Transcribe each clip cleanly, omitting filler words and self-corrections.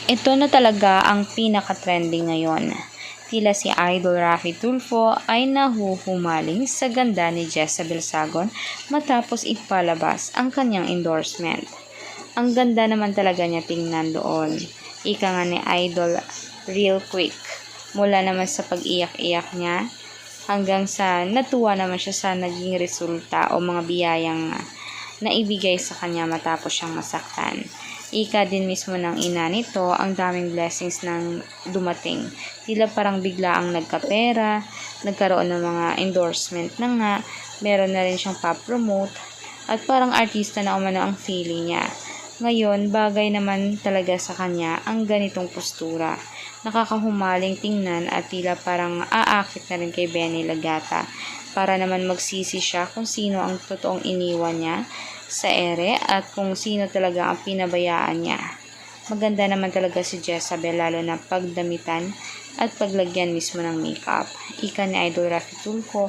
Ito na talaga ang pinaka-trending ngayon. Tila si Idol Raffy Tulfo ay nahuhumaling sa ganda ni Jezabel Sagon matapos ipalabas ang kanyang endorsement. Ang ganda naman talaga niya tingnan doon. Ika nga ni Idol, real quick. Mula naman sa pag-iyak-iyak niya hanggang sa natuwa naman siya sa naging resulta o mga biyayang naibigay sa kanya matapos siyang masaktan. Ika din mismo ng ina nito, ang daming blessings nang dumating. Tila parang bigla ang nagkapera, nagkaroon ng mga endorsement na nga, meron na rin siyang pa-promote, at parang artista na umano ang feeling niya. Ngayon, bagay naman talaga sa kanya ang ganitong postura. Nakakahumaling tingnan at tila parang aakit na rin kay Benny Lagata para naman magsisi siya kung sino ang totoong iniwan niya sa ere at kung sino talaga ang pinabayaan niya. Maganda naman talaga si Jezabel lalo na pagdamitan at paglagyan mismo ng makeup. Ika ni Idol Raffy Tulfo,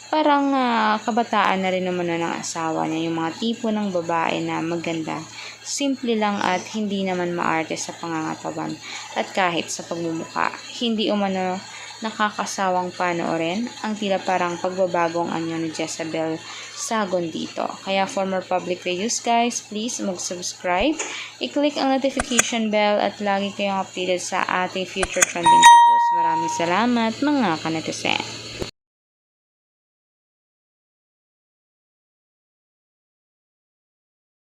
parang kabataan na rin naman ng asawa niya, yung mga tipo ng babae na maganda. Simple lang at hindi naman maarte sa pangangatawan at kahit sa pagmumuka. Hindi umano nakakasawang panoorin ang tila parang pagbabagong anyo ni Jezabel Sagon dito. Kaya for more public reviews guys, please mag-subscribe, i-click ang notification bell at lagi kayong updated sa ating future trending videos. Maraming salamat mga kanetizen.